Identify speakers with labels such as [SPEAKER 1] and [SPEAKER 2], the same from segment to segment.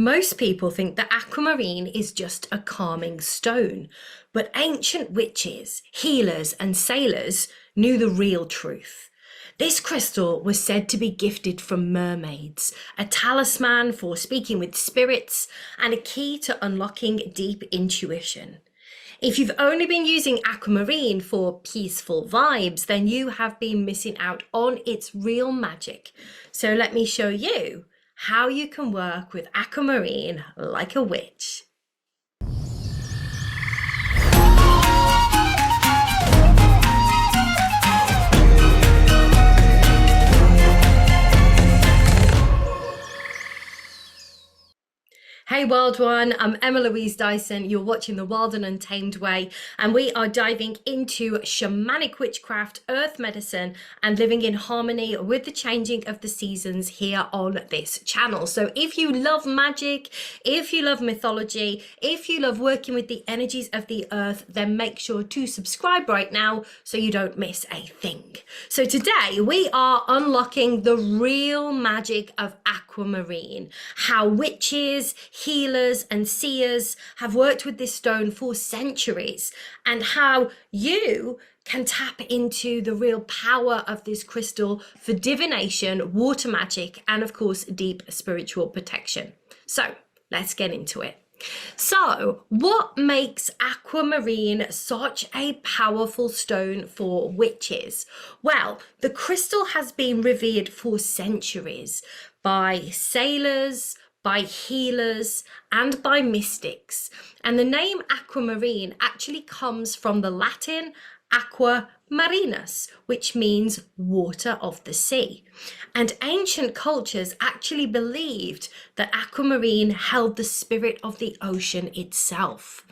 [SPEAKER 1] Most people think that aquamarine is just a calming stone, but ancient witches, healers, and sailors knew the real truth. This crystal was said to be gifted from mermaids, a talisman for speaking with spirits, and a key to unlocking deep intuition. If you've only been using aquamarine for peaceful vibes, then you have been missing out on its real magic. So let me show you how you can work with aquamarine like a witch. Hey Wild One, I'm Emma Louise Dyson. You're watching The Wild and Untamed Way, and we are diving into shamanic witchcraft, earth medicine, and living in harmony with the changing of the seasons here on this channel. So if you love magic, if you love mythology, if you love working with the energies of the earth, then make sure to subscribe right now so you don't miss a thing. So today we are unlocking the real magic of aquamarine, how witches, healers and seers have worked with this stone for centuries, and how you can tap into the real power of this crystal for divination, water magic, and of course deep spiritual protection. So let's get into it. So what makes aquamarine such a powerful stone for witches? Well, the crystal has been revered for centuries by sailors, by healers, and by mystics. And the name aquamarine actually comes from the Latin aqua marinus, which means water of the sea. And ancient cultures actually believed that aquamarine held the spirit of the ocean itself.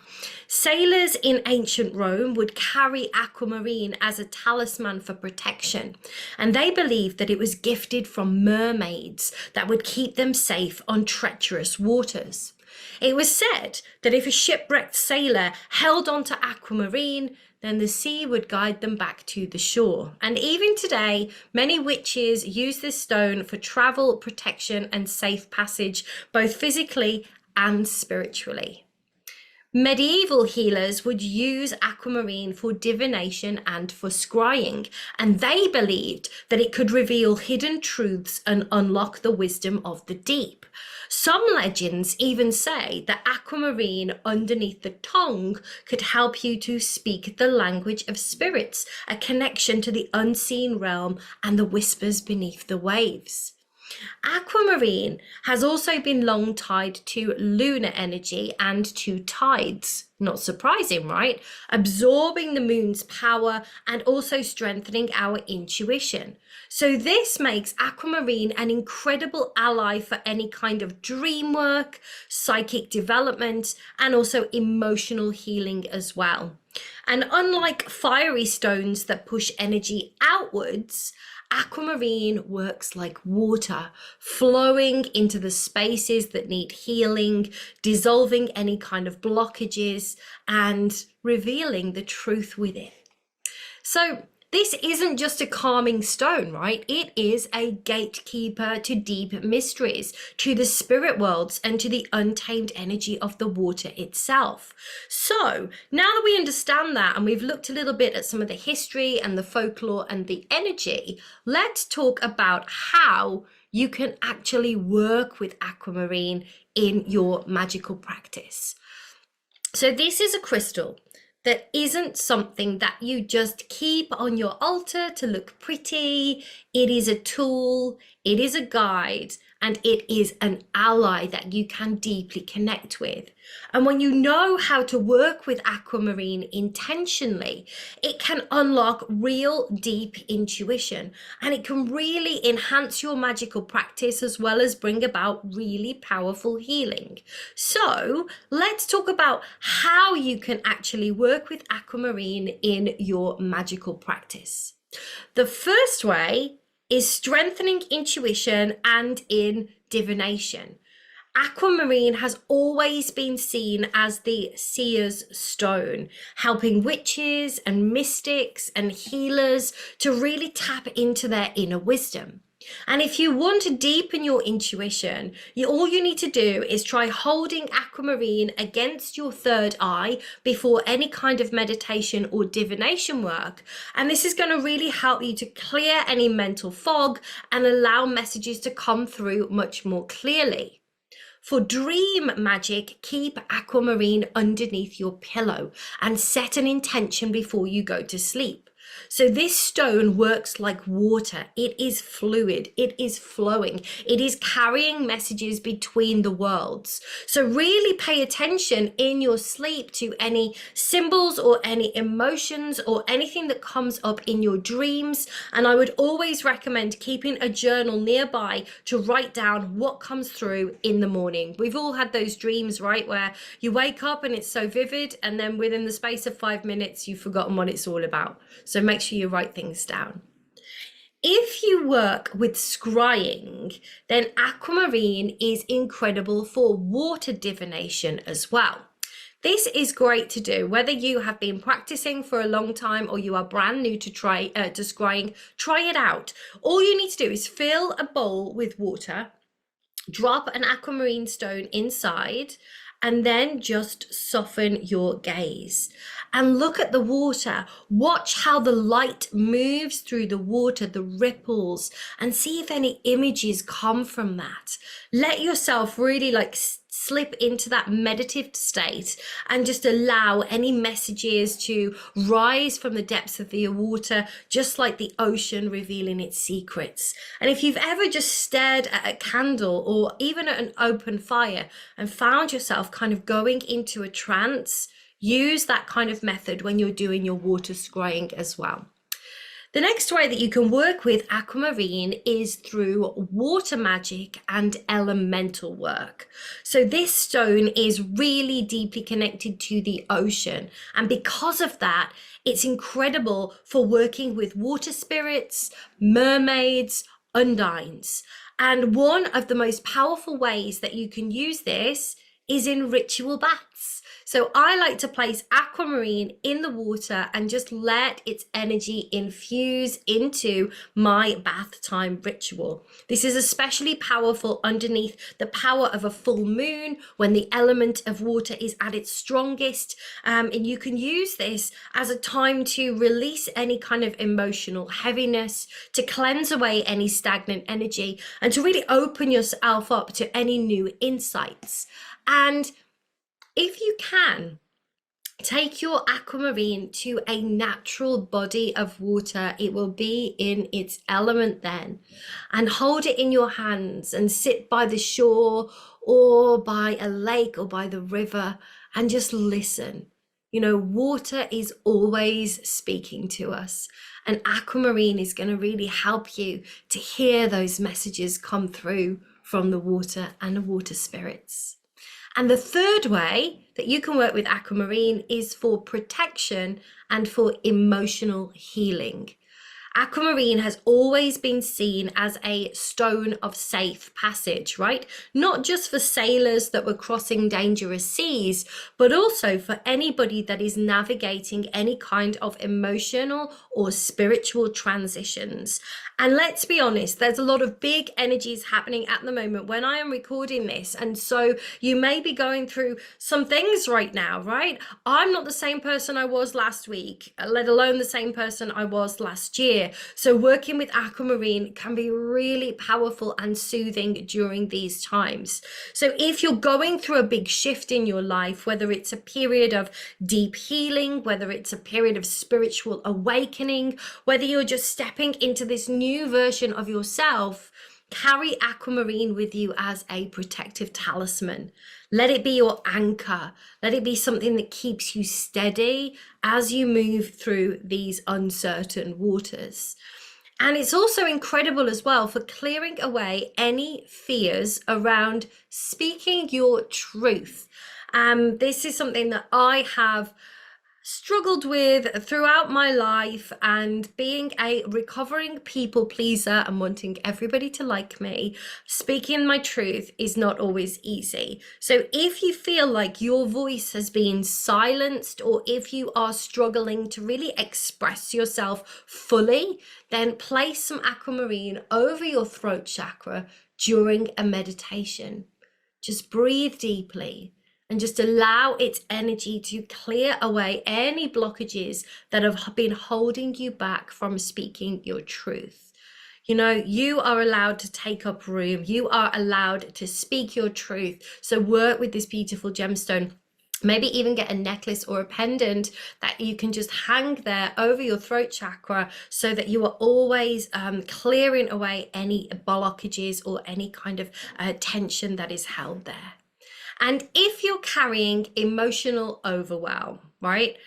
[SPEAKER 1] Sailors in ancient Rome would carry aquamarine as a talisman for protection, and they believed that it was gifted from mermaids that would keep them safe on treacherous waters. It was said that if a shipwrecked sailor held onto aquamarine, then the sea would guide them back to the shore. And even today, many witches use this stone for travel, protection, and safe passage, both physically and spiritually. Medieval healers would use aquamarine for divination and for scrying, and they believed that it could reveal hidden truths and unlock the wisdom of the deep. Some legends even say that aquamarine underneath the tongue could help you to speak the language of spirits, a connection to the unseen realm and the whispers beneath the waves. Aquamarine has also been long tied to lunar energy and to tides. Not surprising, right? Absorbing the moon's power and also strengthening our intuition. So this makes aquamarine an incredible ally for any kind of dream work, psychic development, and also emotional healing as well. And unlike fiery stones that push energy outwards, aquamarine works like water, flowing into the spaces that need healing, dissolving any kind of blockages, and revealing the truth within. So this isn't just a calming stone, right? It is a gatekeeper to deep mysteries, to the spirit worlds, and to the untamed energy of the water itself. So now that we understand that, and we've looked a little bit at some of the history and the folklore and the energy, let's talk about how you can actually work with aquamarine in your magical practice. So this is a crystal that isn't something that you just keep on your altar to look pretty. It is a tool, it is a guide, and it is an ally that you can deeply connect with. And when you know how to work with aquamarine intentionally, it can unlock real deep intuition, and it can really enhance your magical practice as well as bring about really powerful healing. So let's talk about how you can actually work with aquamarine in your magical practice. The first way is strengthening intuition and in divination. Aquamarine has always been seen as the seer's stone, helping witches and mystics and healers to really tap into their inner wisdom. And if you want to deepen your intuition, all you need to do is try holding aquamarine against your third eye before any kind of meditation or divination work. And this is going to really help you to clear any mental fog and allow messages to come through much more clearly. For dream magic, keep aquamarine underneath your pillow and set an intention before you go to sleep. So this stone works like water. It is fluid, it is flowing, it is carrying messages between the worlds. So really pay attention in your sleep to any symbols or any emotions or anything that comes up in your dreams. And I would always recommend keeping a journal nearby to write down what comes through in the morning. We've all had those dreams, right, where you wake up and it's so vivid, and then within the space of 5 minutes you've forgotten what it's all about. So make sure you write things down. If you work with scrying, then aquamarine is incredible for water divination as well. This is great to do whether you have been practicing for a long time or you are brand new to scrying. Try it out. All you need to do is fill a bowl with water, drop an aquamarine stone inside, and then just soften your gaze and look at the water. Watch how the light moves through the water, the ripples, and see if any images come from that. Let yourself really slip into that meditative state and just allow any messages to rise from the depths of the water, just like the ocean revealing its secrets. And if you've ever just stared at a candle or even at an open fire and found yourself kind of going into a trance, use that kind of method when you're doing your water scrying as well. The next way that you can work with aquamarine is through water magic and elemental work. So this stone is really deeply connected to the ocean, and because of that, it's incredible for working with water spirits, mermaids, undines. And one of the most powerful ways that you can use this is in ritual baths. So I like to place aquamarine in the water and just let its energy infuse into my bath time ritual. This is especially powerful underneath the power of a full moon when the element of water is at its strongest. And you can use this as a time to release any kind of emotional heaviness, to cleanse away any stagnant energy, and to really open yourself up to any new insights. And if you can, take your aquamarine to a natural body of water. It will be in its element then, and hold it in your hands and sit by the shore or by a lake or by the river and just listen. You know, water is always speaking to us, and aquamarine is going to really help you to hear those messages come through from the water and the water spirits. And the third way that you can work with aquamarine is for protection and for emotional healing. Aquamarine has always been seen as a stone of safe passage, right? Not just for sailors that were crossing dangerous seas, but also for anybody that is navigating any kind of emotional or spiritual transitions. And let's be honest, there's a lot of big energies happening at the moment when I am recording this. And so you may be going through some things right now, right? I'm not the same person I was last week, let alone the same person I was last year. So working with aquamarine can be really powerful and soothing during these times. So if you're going through a big shift in your life, whether it's a period of deep healing, whether it's a period of spiritual awakening, whether you're just stepping into this new version of yourself, carry aquamarine with you as a protective talisman. Let it be your anchor. Let it be something that keeps you steady as you move through these uncertain waters. And it's also incredible as well for clearing away any fears around speaking your truth. This is something that I have struggled with throughout my life, and being a recovering people pleaser and wanting everybody to like me, speaking my truth is not always easy. So if you feel like your voice has been silenced, or if you are struggling to really express yourself fully, then place some aquamarine over your throat chakra during a meditation. Just breathe deeply and just allow its energy to clear away any blockages that have been holding you back from speaking your truth. You know, you are allowed to take up room. You are allowed to speak your truth. So work with this beautiful gemstone. Maybe even get a necklace or a pendant that you can just hang there over your throat chakra, so that you are always clearing away any blockages or any kind of tension that is held there. And if you're carrying emotional overwhelm, right,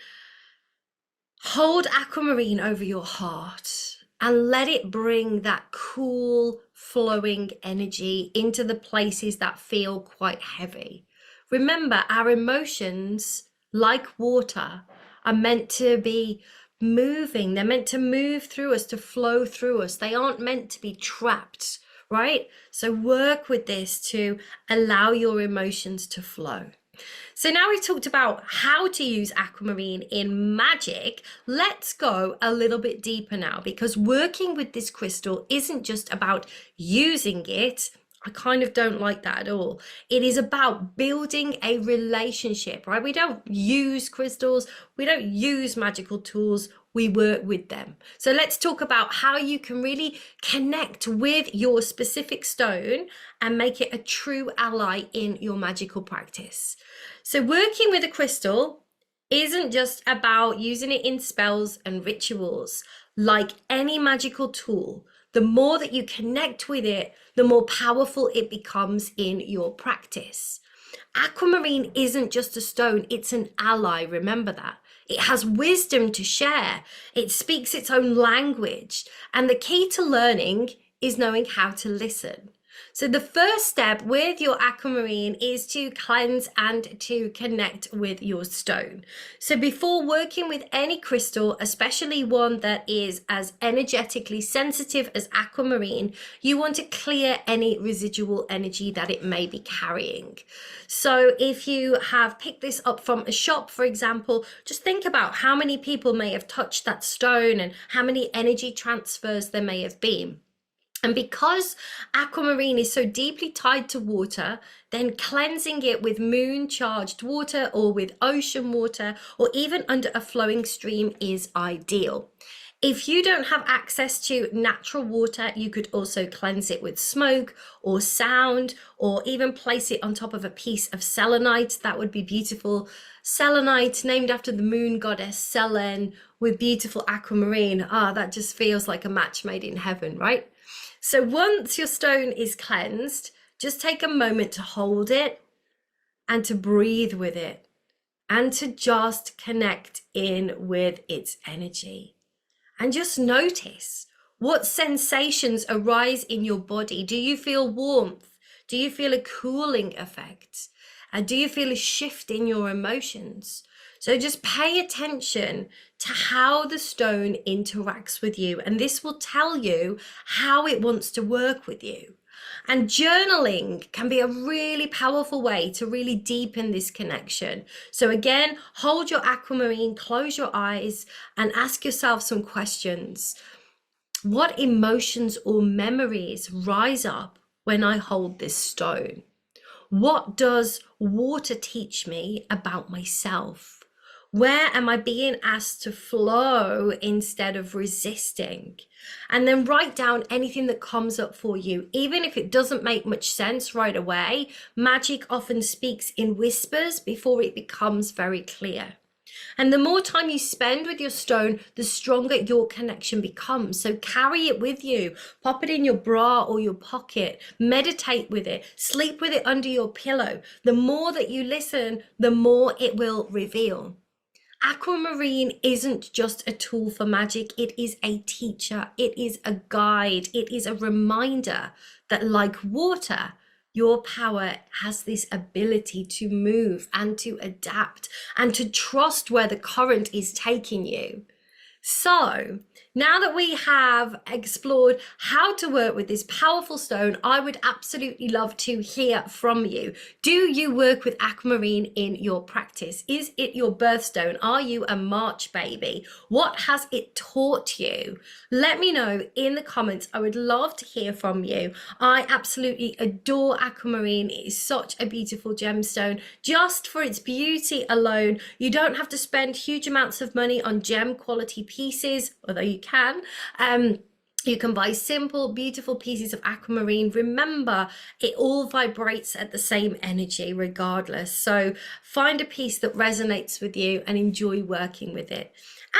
[SPEAKER 1] hold aquamarine over your heart and let it bring that cool, flowing energy into the places that feel quite heavy. Remember, our emotions, like water, are meant to be moving. They're meant to move through us, to flow through us. They aren't meant to be trapped, right? So work with this to allow your emotions to flow. So now we've talked about how to use aquamarine in magic. Let's go a little bit deeper now, because working with this crystal isn't just about using it. I kind of don't like that at all. It is about building a relationship, right? We don't use crystals, we don't use magical tools, we work with them. So let's talk about how you can really connect with your specific stone and make it a true ally in your magical practice. So working with a crystal isn't just about using it in spells and rituals. Like any magical tool, the more that you connect with it, the more powerful it becomes in your practice. Aquamarine isn't just a stone, it's an ally, remember that. It has wisdom to share, it speaks its own language, and the key to learning is knowing how to listen. So the first step with your aquamarine is to cleanse and to connect with your stone. So before working with any crystal, especially one that is as energetically sensitive as aquamarine, you want to clear any residual energy that it may be carrying. So if you have picked this up from a shop, for example, just think about how many people may have touched that stone and how many energy transfers there may have been. And because aquamarine is so deeply tied to water, then cleansing it with moon charged water or with ocean water or even under a flowing stream is ideal. If you don't have access to natural water, you could also cleanse it with smoke or sound, or even place it on top of a piece of selenite. That would be beautiful. Selenite, named after the moon goddess Selen, with beautiful aquamarine. Ah, that just feels like a match made in heaven, right? So once your stone is cleansed, just take a moment to hold it and to breathe with it and to just connect in with its energy. And just notice what sensations arise in your body. Do you feel warmth? Do you feel a cooling effect? And do you feel a shift in your emotions? So just pay attention to how the stone interacts with you, and this will tell you how it wants to work with you. And journaling can be a really powerful way to really deepen this connection. So again, hold your aquamarine, close your eyes, and ask yourself some questions. What emotions or memories rise up when I hold this stone? What does water teach me about myself? Where am I being asked to flow instead of resisting? And then write down anything that comes up for you. Even if it doesn't make much sense right away, magic often speaks in whispers before it becomes very clear. And the more time you spend with your stone, the stronger your connection becomes. So carry it with you, pop it in your bra or your pocket, meditate with it, sleep with it under your pillow. The more that you listen, the more it will reveal. Aquamarine isn't just a tool for magic, it is a teacher, it is a guide, it is a reminder that like water, Your power has this ability to move and to adapt and to trust where the current is taking you. So now that we have explored how to work with this powerful stone, I would absolutely love to hear from you. Do you work with aquamarine in your practice? Is it your birthstone? Are you a March baby? What has it taught you? Let me know in the comments. I would love to hear from you. I absolutely adore aquamarine. It is such a beautiful gemstone. Just for its beauty alone, you don't have to spend huge amounts of money on gem quality pieces, although you can. You can buy simple, beautiful pieces of aquamarine. Remember, it all vibrates at the same energy regardless. So find a piece that resonates with you and enjoy working with it.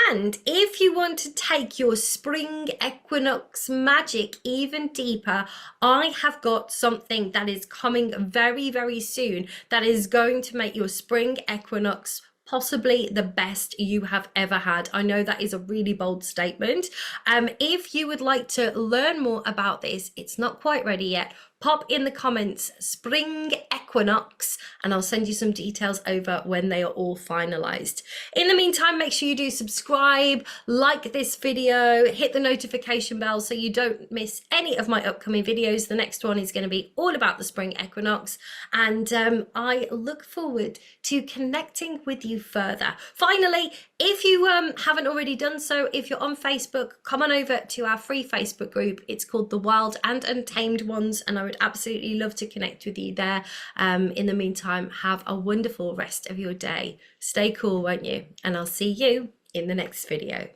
[SPEAKER 1] And if you want to take your Spring Equinox magic even deeper, I have got something that is coming very, very soon that is going to make your Spring Equinox possibly the best you have ever had. I know that is a really bold statement. If you would like to learn more about this, it's not quite ready yet. Pop in the comments Spring Equinox and I'll send you some details over when they are all finalized. In the meantime, make sure you do subscribe, like this video, hit the notification bell so you don't miss any of my upcoming videos. The next one is going to be all about the Spring Equinox, and I look forward to connecting with you further. Finally, if you haven't already done so, if you're on Facebook, come on over to our free Facebook group. It's called the Wild and Untamed Ones, and I would absolutely love to connect with you there. In the meantime, have a wonderful rest of your day. Stay cool, won't you? And I'll see you in the next video.